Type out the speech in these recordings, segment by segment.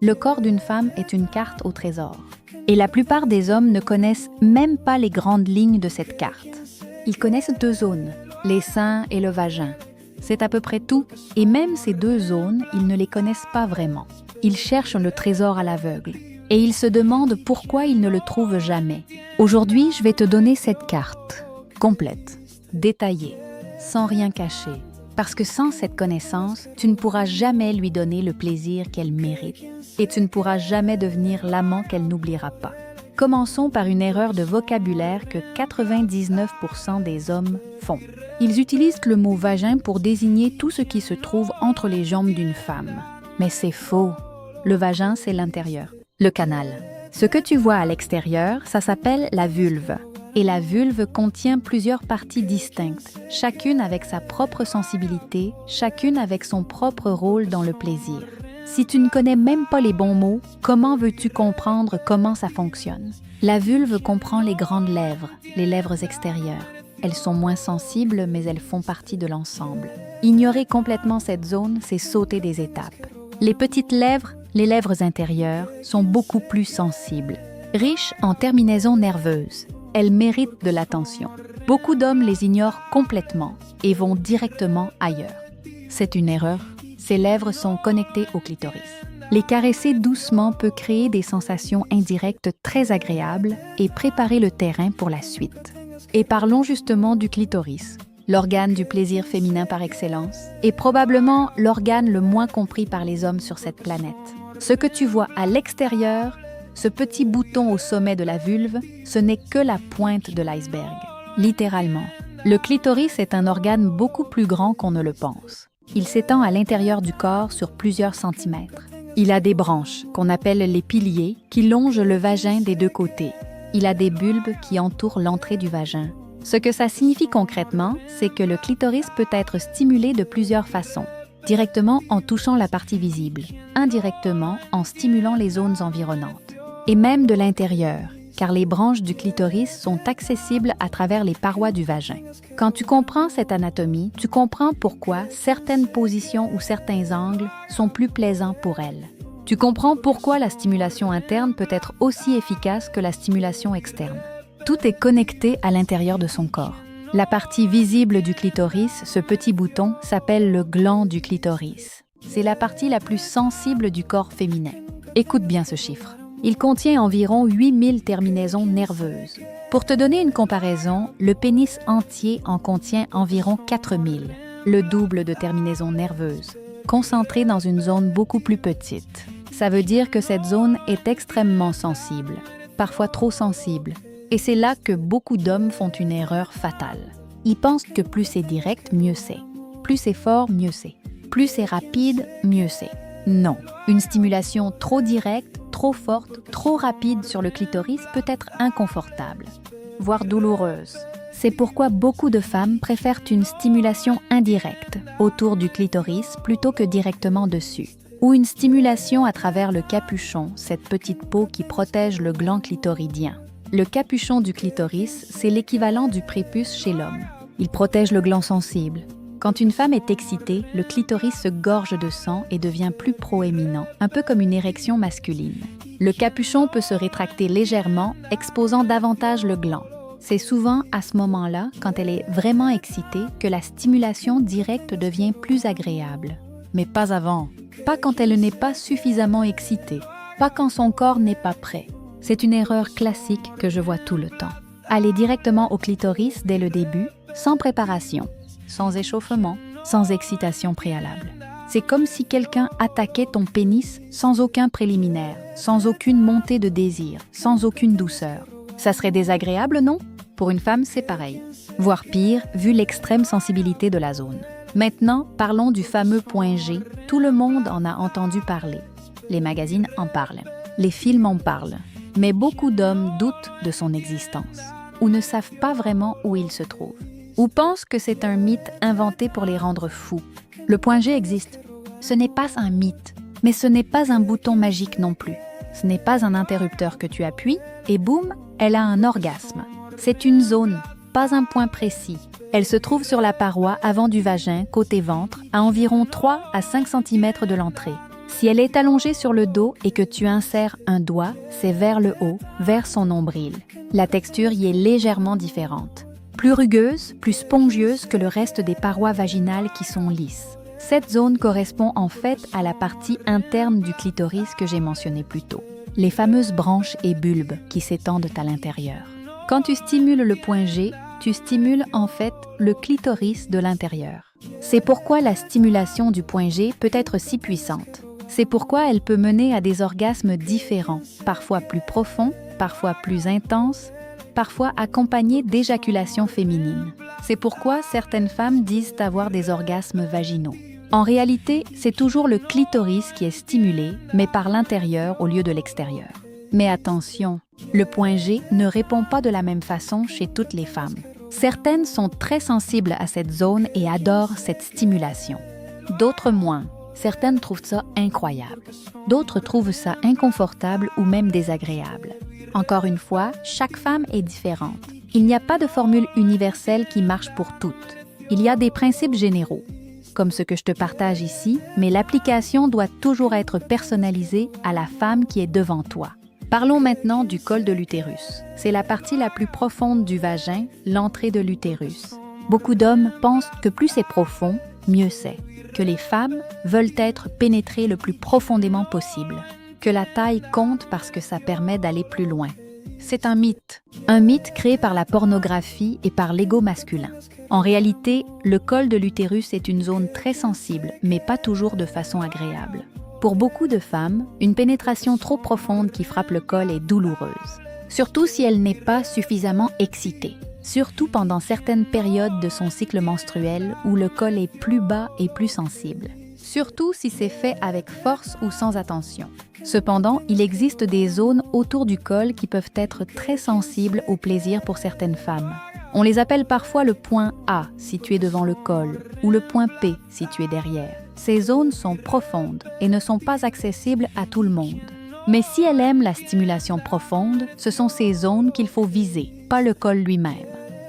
Le corps d'une femme est une carte au trésor. Et la plupart des hommes ne connaissent même pas les grandes lignes de cette carte. Ils connaissent deux zones, les seins et le vagin. C'est à peu près tout, et même ces deux zones, ils ne les connaissent pas vraiment. Ils cherchent le trésor à l'aveugle, et ils se demandent pourquoi ils ne le trouvent jamais. Aujourd'hui, je vais te donner cette carte, complète, détaillée, sans rien cacher. Parce que sans cette connaissance, tu ne pourras jamais lui donner le plaisir qu'elle mérite, et tu ne pourras jamais devenir l'amant qu'elle n'oubliera pas. Commençons par une erreur de vocabulaire que 99% des hommes font. Ils utilisent le mot vagin pour désigner tout ce qui se trouve entre les jambes d'une femme. Mais c'est faux. Le vagin, c'est l'intérieur, le canal. Ce que tu vois à l'extérieur, ça s'appelle la vulve. Et la vulve contient plusieurs parties distinctes, chacune avec sa propre sensibilité, chacune avec son propre rôle dans le plaisir. Si tu ne connais même pas les bons mots, comment veux-tu comprendre comment ça fonctionne? La vulve comprend les grandes lèvres, les lèvres extérieures. Elles sont moins sensibles, mais elles font partie de l'ensemble. Ignorer complètement cette zone, c'est sauter des étapes. Les petites lèvres, les lèvres intérieures, sont beaucoup plus sensibles. Riches en terminaisons nerveuses, elles méritent de l'attention. Beaucoup d'hommes les ignorent complètement et vont directement ailleurs. C'est une erreur. Ces lèvres sont connectées au clitoris. Les caresser doucement peut créer des sensations indirectes très agréables et préparer le terrain pour la suite. Et parlons justement du clitoris, l'organe du plaisir féminin par excellence, et probablement l'organe le moins compris par les hommes sur cette planète. Ce que tu vois à l'extérieur, ce petit bouton au sommet de la vulve, ce n'est que la pointe de l'iceberg. Littéralement. Le clitoris est un organe beaucoup plus grand qu'on ne le pense. Il s'étend à l'intérieur du corps sur plusieurs centimètres. Il a des branches, qu'on appelle les piliers, qui longent le vagin des deux côtés. Il a des bulbes qui entourent l'entrée du vagin. Ce que ça signifie concrètement, c'est que le clitoris peut être stimulé de plusieurs façons. Directement en touchant la partie visible, indirectement en stimulant les zones environnantes. Et même de l'intérieur, car les branches du clitoris sont accessibles à travers les parois du vagin. Quand tu comprends cette anatomie, tu comprends pourquoi certaines positions ou certains angles sont plus plaisants pour elle. Tu comprends pourquoi la stimulation interne peut être aussi efficace que la stimulation externe. Tout est connecté à l'intérieur de son corps. La partie visible du clitoris, ce petit bouton, s'appelle le gland du clitoris. C'est la partie la plus sensible du corps féminin. Écoute bien ce chiffre. Il contient environ 8000 terminaisons nerveuses. Pour te donner une comparaison, le pénis entier en contient environ 4000, le double de terminaisons nerveuses, concentrées dans une zone beaucoup plus petite. Ça veut dire que cette zone est extrêmement sensible, parfois trop sensible. Et c'est là que beaucoup d'hommes font une erreur fatale. Ils pensent que plus c'est direct, mieux c'est. Plus c'est fort, mieux c'est. Plus c'est rapide, mieux c'est. Non. Une stimulation trop directe, trop forte, trop rapide sur le clitoris peut être inconfortable, voire douloureuse. C'est pourquoi beaucoup de femmes préfèrent une stimulation indirecte autour du clitoris plutôt que directement dessus, ou une stimulation à travers le capuchon, cette petite peau qui protège le gland clitoridien. Le capuchon du clitoris, c'est l'équivalent du prépuce chez l'homme. Il protège le gland sensible. Quand une femme est excitée, le clitoris se gorge de sang et devient plus proéminent, un peu comme une érection masculine. Le capuchon peut se rétracter légèrement, exposant davantage le gland. C'est souvent à ce moment-là, quand elle est vraiment excitée, que la stimulation directe devient plus agréable. Mais pas avant. Pas quand elle n'est pas suffisamment excitée. Pas quand son corps n'est pas prêt. C'est une erreur classique que je vois tout le temps. Aller directement au clitoris dès le début, sans préparation, sans échauffement, sans excitation préalable. C'est comme si quelqu'un attaquait ton pénis sans aucun préliminaire, sans aucune montée de désir, sans aucune douceur. Ça serait désagréable, non? Pour une femme, c'est pareil. Voire pire, vu l'extrême sensibilité de la zone. Maintenant, parlons du fameux point G. Tout le monde en a entendu parler. Les magazines en parlent. Les films en parlent. Mais beaucoup d'hommes doutent de son existence, ou ne savent pas vraiment où il se trouve, ou pensent que c'est un mythe inventé pour les rendre fous. Le point G existe. Ce n'est pas un mythe, mais ce n'est pas un bouton magique non plus. Ce n'est pas un interrupteur que tu appuies, et boum, elle a un orgasme. C'est une zone, pas un point précis. Elle se trouve sur la paroi avant du vagin, côté ventre, à environ 3 à 5 cm de l'entrée. Si elle est allongée sur le dos et que tu insères un doigt, c'est vers le haut, vers son nombril. La texture y est légèrement différente. Plus rugueuse, plus spongieuse que le reste des parois vaginales qui sont lisses. Cette zone correspond en fait à la partie interne du clitoris que j'ai mentionné plus tôt. Les fameuses branches et bulbes qui s'étendent à l'intérieur. Quand tu stimules le point G, tu stimules en fait le clitoris de l'intérieur. C'est pourquoi la stimulation du point G peut être si puissante. C'est pourquoi elle peut mener à des orgasmes différents, parfois plus profonds, parfois plus intenses, parfois accompagnés d'éjaculations féminines. C'est pourquoi certaines femmes disent avoir des orgasmes vaginaux. En réalité, c'est toujours le clitoris qui est stimulé, mais par l'intérieur au lieu de l'extérieur. Mais attention, le point G ne répond pas de la même façon chez toutes les femmes. Certaines sont très sensibles à cette zone et adorent cette stimulation. D'autres moins. Certaines trouvent ça incroyable. D'autres trouvent ça inconfortable ou même désagréable. Encore une fois, chaque femme est différente. Il n'y a pas de formule universelle qui marche pour toutes. Il y a des principes généraux, comme ce que je te partage ici, mais l'application doit toujours être personnalisée à la femme qui est devant toi. Parlons maintenant du col de l'utérus. C'est la partie la plus profonde du vagin, l'entrée de l'utérus. Beaucoup d'hommes pensent que plus c'est profond, mieux c'est. Que les femmes veulent être pénétrées le plus profondément possible. Que la taille compte parce que ça permet d'aller plus loin. C'est un mythe. Un mythe créé par la pornographie et par l'ego masculin. En réalité, le col de l'utérus est une zone très sensible, mais pas toujours de façon agréable. Pour beaucoup de femmes, une pénétration trop profonde qui frappe le col est douloureuse. Surtout si elle n'est pas suffisamment excitée. Surtout pendant certaines périodes de son cycle menstruel où le col est plus bas et plus sensible. Surtout si c'est fait avec force ou sans attention. Cependant, il existe des zones autour du col qui peuvent être très sensibles au plaisir pour certaines femmes. On les appelle parfois le point A, situé devant le col, ou le point P, situé derrière. Ces zones sont profondes et ne sont pas accessibles à tout le monde. Mais si elle aime la stimulation profonde, ce sont ces zones qu'il faut viser, pas le col lui-même.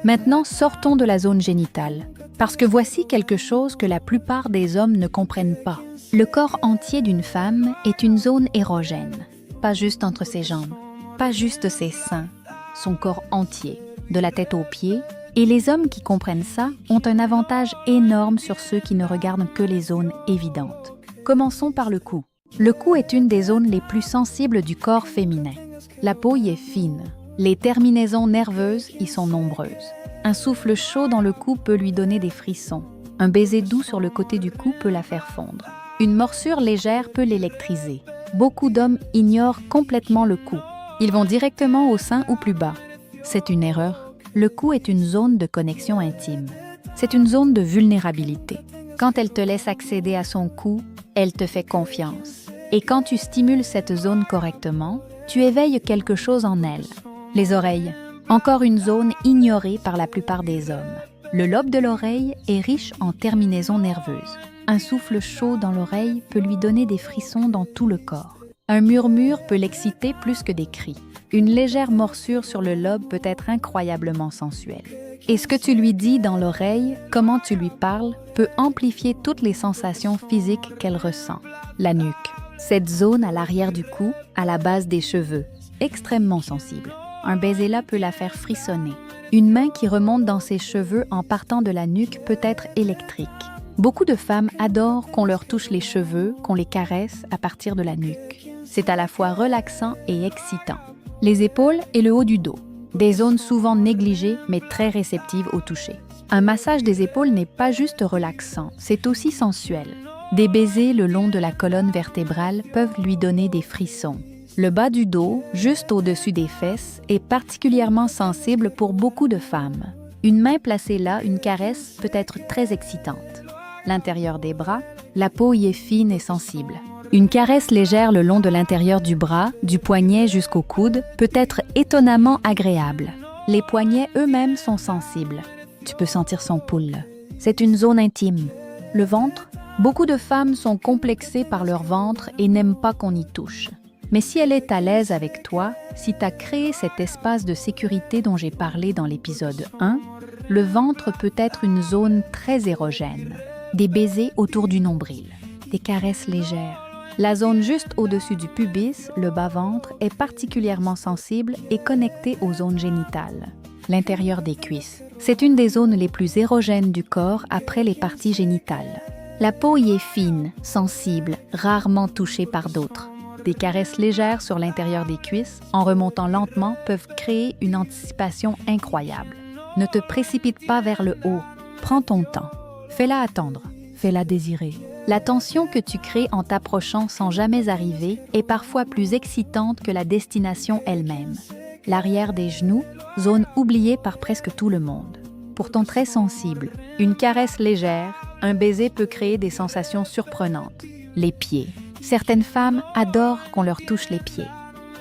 Maintenant, sortons de la zone génitale, parce que voici quelque chose que la plupart des hommes ne comprennent pas. Le corps entier d'une femme est une zone érogène, pas juste entre ses jambes, pas juste ses seins, son corps entier, de la tête aux pieds, et les hommes qui comprennent ça ont un avantage énorme sur ceux qui ne regardent que les zones évidentes. Commençons par le cou. Le cou est une des zones les plus sensibles du corps féminin. La peau y est fine. Les terminaisons nerveuses y sont nombreuses. Un souffle chaud dans le cou peut lui donner des frissons. Un baiser doux sur le côté du cou peut la faire fondre. Une morsure légère peut l'électriser. Beaucoup d'hommes ignorent complètement le cou. Ils vont directement au sein ou plus bas. C'est une erreur. Le cou est une zone de connexion intime. C'est une zone de vulnérabilité. Quand elle te laisse accéder à son cou, elle te fait confiance. Et quand tu stimules cette zone correctement, tu éveilles quelque chose en elle. Les oreilles. Encore une zone ignorée par la plupart des hommes. Le lobe de l'oreille est riche en terminaisons nerveuses. Un souffle chaud dans l'oreille peut lui donner des frissons dans tout le corps. Un murmure peut l'exciter plus que des cris. Une légère morsure sur le lobe peut être incroyablement sensuelle. Et ce que tu lui dis dans l'oreille, comment tu lui parles, peut amplifier toutes les sensations physiques qu'elle ressent. La nuque. Cette zone à l'arrière du cou, à la base des cheveux, extrêmement sensible. Un baiser là peut la faire frissonner. Une main qui remonte dans ses cheveux en partant de la nuque peut être électrique. Beaucoup de femmes adorent qu'on leur touche les cheveux, qu'on les caresse à partir de la nuque. C'est à la fois relaxant et excitant. Les épaules et le haut du dos. Des zones souvent négligées mais très réceptives au toucher. Un massage des épaules n'est pas juste relaxant, c'est aussi sensuel. Des baisers le long de la colonne vertébrale peuvent lui donner des frissons. Le bas du dos, juste au-dessus des fesses, est particulièrement sensible pour beaucoup de femmes. Une main placée là, une caresse, peut être très excitante. L'intérieur des bras, la peau y est fine et sensible. Une caresse légère le long de l'intérieur du bras, du poignet jusqu'au coude, peut être étonnamment agréable. Les poignets eux-mêmes sont sensibles. Tu peux sentir son pouls. C'est une zone intime. Le ventre, beaucoup de femmes sont complexées par leur ventre et n'aiment pas qu'on y touche. Mais si elle est à l'aise avec toi, si tu as créé cet espace de sécurité dont j'ai parlé dans l'épisode 1, le ventre peut être une zone très érogène. Des baisers autour du nombril, des caresses légères, La zone juste au-dessus du pubis, le bas-ventre, est particulièrement sensible et connectée aux zones génitales. L'intérieur des cuisses. C'est une des zones les plus érogènes du corps après les parties génitales. La peau y est fine, sensible, rarement touchée par d'autres. Des caresses légères sur l'intérieur des cuisses, en remontant lentement, peuvent créer une anticipation incroyable. Ne te précipite pas vers le haut. Prends ton temps. Fais-la attendre. Fais-la désirer. La tension que tu crées en t'approchant sans jamais arriver est parfois plus excitante que la destination elle-même. L'arrière des genoux, zone oubliée par presque tout le monde. Pourtant très sensible, une caresse légère, un baiser peut créer des sensations surprenantes. Les pieds. Certaines femmes adorent qu'on leur touche les pieds.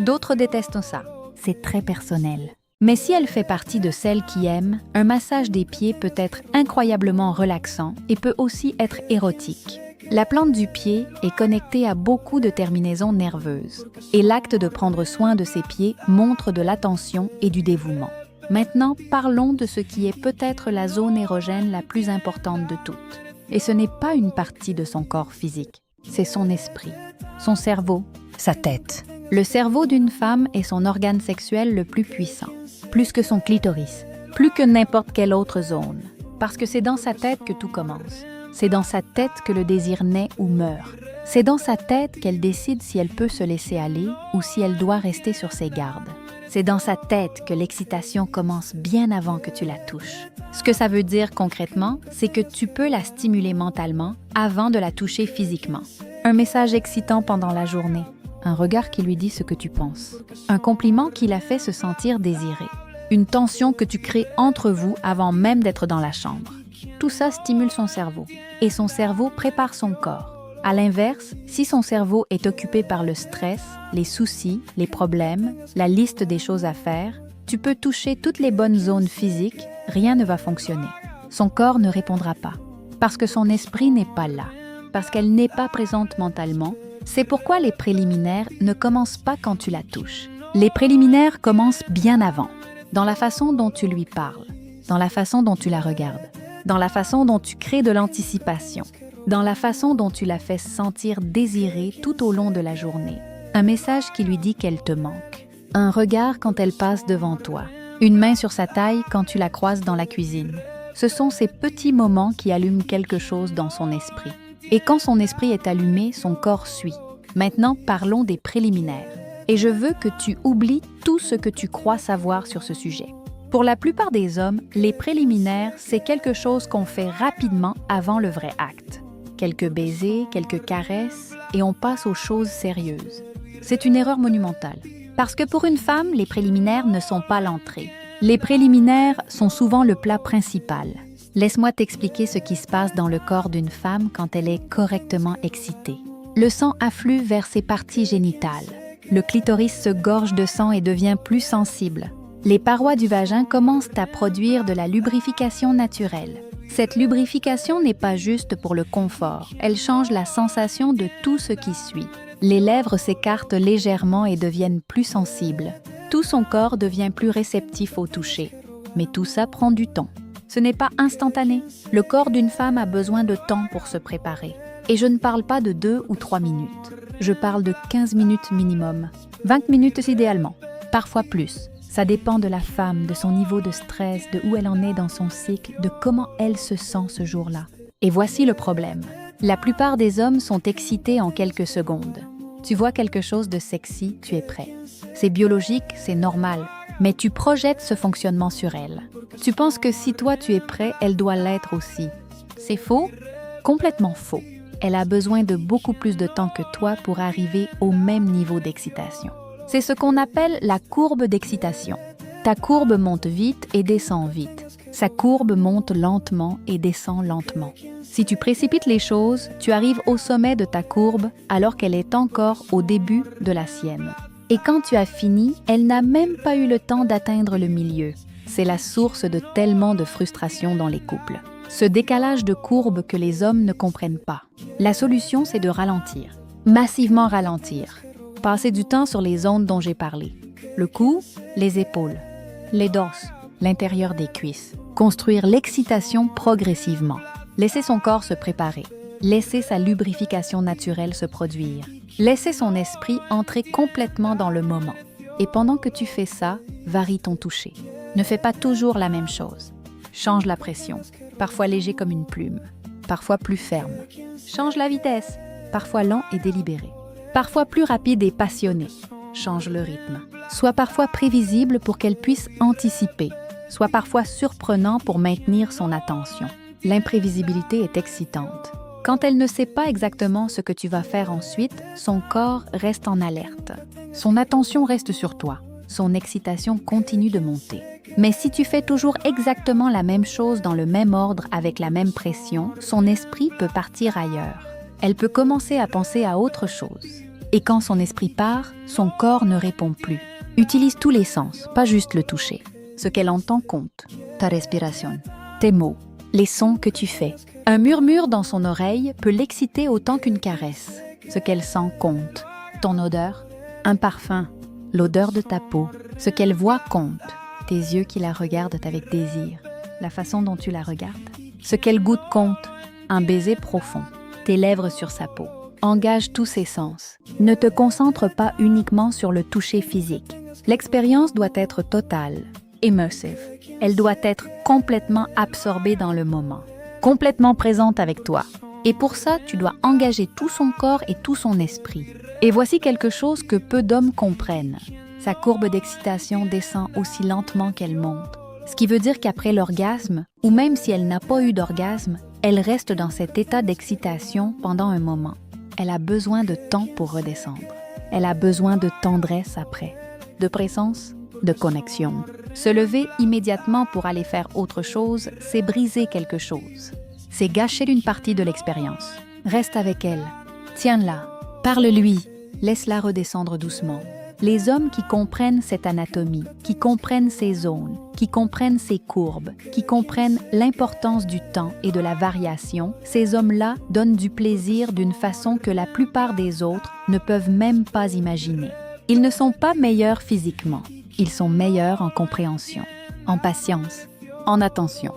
D'autres détestent ça. C'est très personnel. Mais si elle fait partie de celles qui aiment, un massage des pieds peut être incroyablement relaxant et peut aussi être érotique. La plante du pied est connectée à beaucoup de terminaisons nerveuses et l'acte de prendre soin de ses pieds montre de l'attention et du dévouement. Maintenant, parlons de ce qui est peut-être la zone érogène la plus importante de toutes. Et ce n'est pas une partie de son corps physique, c'est son esprit, son cerveau, sa tête. Le cerveau d'une femme est son organe sexuel le plus puissant, plus que son clitoris, plus que n'importe quelle autre zone, parce que c'est dans sa tête que tout commence. C'est dans sa tête que le désir naît ou meurt. C'est dans sa tête qu'elle décide si elle peut se laisser aller ou si elle doit rester sur ses gardes. C'est dans sa tête que l'excitation commence bien avant que tu la touches. Ce que ça veut dire concrètement, c'est que tu peux la stimuler mentalement avant de la toucher physiquement. Un message excitant pendant la journée, un regard qui lui dit ce que tu penses, un compliment qui la fait se sentir désirée, une tension que tu crées entre vous avant même d'être dans la chambre. Tout ça stimule son cerveau, et son cerveau prépare son corps. À l'inverse, si son cerveau est occupé par le stress, les soucis, les problèmes, la liste des choses à faire, tu peux toucher toutes les bonnes zones physiques, rien ne va fonctionner. Son corps ne répondra pas, parce que son esprit n'est pas là, parce qu'elle n'est pas présente mentalement. C'est pourquoi les préliminaires ne commencent pas quand tu la touches. Les préliminaires commencent bien avant, dans la façon dont tu lui parles, dans la façon dont tu la regardes, dans la façon dont tu crées de l'anticipation, dans la façon dont tu la fais sentir désirée tout au long de la journée. Un message qui lui dit qu'elle te manque. Un regard quand elle passe devant toi. Une main sur sa taille quand tu la croises dans la cuisine. Ce sont ces petits moments qui allument quelque chose dans son esprit. Et quand son esprit est allumé, son corps suit. Maintenant, parlons des préliminaires. Et je veux que tu oublies tout ce que tu crois savoir sur ce sujet. Pour la plupart des hommes, les préliminaires, c'est quelque chose qu'on fait rapidement avant le vrai acte. Quelques baisers, quelques caresses, et on passe aux choses sérieuses. C'est une erreur monumentale. Parce que pour une femme, les préliminaires ne sont pas l'entrée. Les préliminaires sont souvent le plat principal. Laisse-moi t'expliquer ce qui se passe dans le corps d'une femme quand elle est correctement excitée. Le sang afflue vers ses parties génitales. Le clitoris se gorge de sang et devient plus sensible. Les parois du vagin commencent à produire de la lubrification naturelle. Cette lubrification n'est pas juste pour le confort, elle change la sensation de tout ce qui suit. Les lèvres s'écartent légèrement et deviennent plus sensibles. Tout son corps devient plus réceptif au toucher. Mais tout ça prend du temps. Ce n'est pas instantané. Le corps d'une femme a besoin de temps pour se préparer. Et je ne parle pas de 2 ou 3 minutes. Je parle de 15 minutes minimum. 20 minutes idéalement. Parfois plus. Ça dépend de la femme, de son niveau de stress, de où elle en est dans son cycle, de comment elle se sent ce jour-là. Et voici le problème. La plupart des hommes sont excités en quelques secondes. Tu vois quelque chose de sexy, tu es prêt. C'est biologique, c'est normal, mais tu projettes ce fonctionnement sur elle. Tu penses que si toi tu es prêt, elle doit l'être aussi. C'est faux? Complètement faux. Elle a besoin de beaucoup plus de temps que toi pour arriver au même niveau d'excitation. C'est ce qu'on appelle la courbe d'excitation. Ta courbe monte vite et descend vite. Sa courbe monte lentement et descend lentement. Si tu précipites les choses, tu arrives au sommet de ta courbe alors qu'elle est encore au début de la sienne. Et quand tu as fini, elle n'a même pas eu le temps d'atteindre le milieu. C'est la source de tellement de frustration dans les couples. Ce décalage de courbe que les hommes ne comprennent pas. La solution, c'est de ralentir. Massivement ralentir. Passer du temps sur les zones dont j'ai parlé. Le cou, les épaules, les dorses, l'intérieur des cuisses. Construire l'excitation progressivement. Laisser son corps se préparer. Laisser sa lubrification naturelle se produire. Laissez son esprit entrer complètement dans le moment. Et pendant que tu fais ça, varie ton toucher. Ne fais pas toujours la même chose. Change la pression, parfois léger comme une plume, parfois plus ferme. Change la vitesse, parfois lent et délibéré. Parfois plus rapide et passionné. Change le rythme. Sois parfois prévisible pour qu'elle puisse anticiper. Sois parfois surprenant pour maintenir son attention. L'imprévisibilité est excitante. Quand elle ne sait pas exactement ce que tu vas faire ensuite, son corps reste en alerte. Son attention reste sur toi. Son excitation continue de monter. Mais si tu fais toujours exactement la même chose dans le même ordre avec la même pression, son esprit peut partir ailleurs. Elle peut commencer à penser à autre chose. Et quand son esprit part, son corps ne répond plus. Utilise tous les sens, pas juste le toucher. Ce qu'elle entend compte. Ta respiration, tes mots, les sons que tu fais. Un murmure dans son oreille peut l'exciter autant qu'une caresse. Ce qu'elle sent compte. Ton odeur, un parfum, l'odeur de ta peau. Ce qu'elle voit compte. Tes yeux qui la regardent avec désir. La façon dont tu la regardes. Ce qu'elle goûte compte. Un baiser profond. Tes lèvres sur sa peau. Engage tous ses sens. Ne te concentre pas uniquement sur le toucher physique. L'expérience doit être totale, immersive. Elle doit être complètement absorbée dans le moment, complètement présente avec toi. Et pour ça, tu dois engager tout son corps et tout son esprit. Et voici quelque chose que peu d'hommes comprennent. Sa courbe d'excitation descend aussi lentement qu'elle monte. Ce qui veut dire qu'après l'orgasme, ou même si elle n'a pas eu d'orgasme, elle reste dans cet état d'excitation pendant un moment. Elle a besoin de temps pour redescendre. Elle a besoin de tendresse après, de présence, de connexion. Se lever immédiatement pour aller faire autre chose, c'est briser quelque chose. C'est gâcher une partie de l'expérience. Reste avec elle, tiens-la, parle-lui, laisse-la redescendre doucement. Les hommes qui comprennent cette anatomie, qui comprennent ces zones, qui comprennent ces courbes, qui comprennent l'importance du temps et de la variation, ces hommes-là donnent du plaisir d'une façon que la plupart des autres ne peuvent même pas imaginer. Ils ne sont pas meilleurs physiquement, ils sont meilleurs en compréhension, en patience, en attention.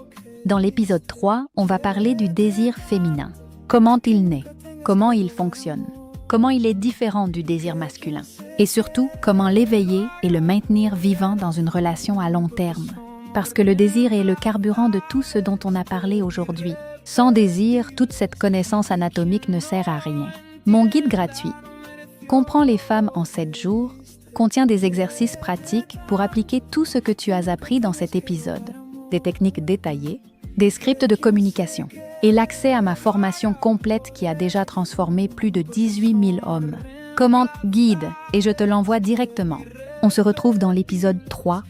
Dans l'épisode 3, on va parler du désir féminin. Comment il naît, comment il fonctionne, comment il est différent du désir masculin. Et surtout, comment l'éveiller et le maintenir vivant dans une relation à long terme. Parce que le désir est le carburant de tout ce dont on a parlé aujourd'hui. Sans désir, toute cette connaissance anatomique ne sert à rien. Mon guide gratuit, Comprends les femmes en 7 jours, contient des exercices pratiques pour appliquer tout ce que tu as appris dans cet épisode. Des techniques détaillées, des scripts de communication et l'accès à ma formation complète qui a déjà transformé plus de 18 000 hommes. Commente guide et je te l'envoie directement. On se retrouve dans l'épisode 3